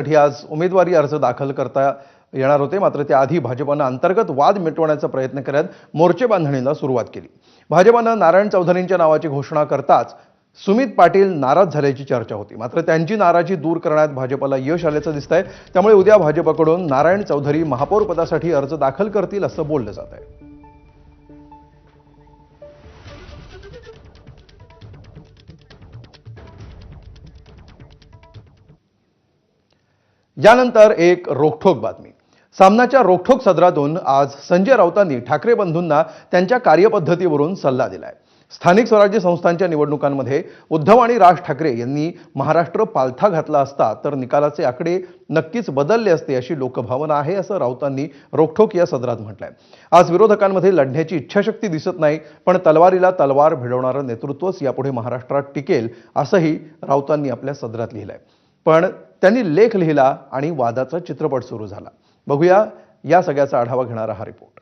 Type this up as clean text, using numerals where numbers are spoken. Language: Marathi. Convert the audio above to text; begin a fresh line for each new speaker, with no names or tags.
साठी आज उमेदवारी अर्ज दाखल करता येणार होते, मात्र त्याआधी भाजपनं अंतर्गत वाद मिटवण्याचा प्रयत्न करत मोर्चे बांधणीला सुरुवात केली। भाजपनं नारायण चौधरींच्या नावाची घोषणा करताच सुमित पाटील नाराज झाल्याची चर्चा होती, मात्र त्यांची नाराजी दूर करण्यात भाजपला यश आल्याचं दिसतंय। त्यामुळे उद्या भाजपकडून नारायण चौधरी महापौर पदासाठी अर्ज दाखल करतील असं बोललं जात आहे। यानंतर एक रोखठोक बातमी। सामनाच्या रोखठोक सदरातून आज संजय राऊतांनी ठाकरे बंधूंना त्यांच्या कार्यपद्धतीवरून सल्ला दिलाय। स्थानिक स्वराज्य संस्थांच्या निवडणुकांमध्ये उद्धव आणि राज ठाकरे यांनी महाराष्ट्र पालथा घातला असता तर निकालाचे आकडे नक्कीच बदलले असते अशी लोकभावना आहे, असं राऊतांनी रोखठोक या सदरात म्हटलंय। आज विरोधकांमध्ये लढण्याची इच्छाशक्ती दिसत नाही, पण तलवारीला तलवार भिडवणारं नेतृत्वच यापुढे महाराष्ट्रात टिकेल असंही राऊतांनी आपल्या सदरात लिहिलंय। पण त्यांनी लेख लिहिला आणि वादाचा चित्रपट सुरू झाला। बघूया या सगळ्याचा आढावा घेणारा हा रिपोर्ट।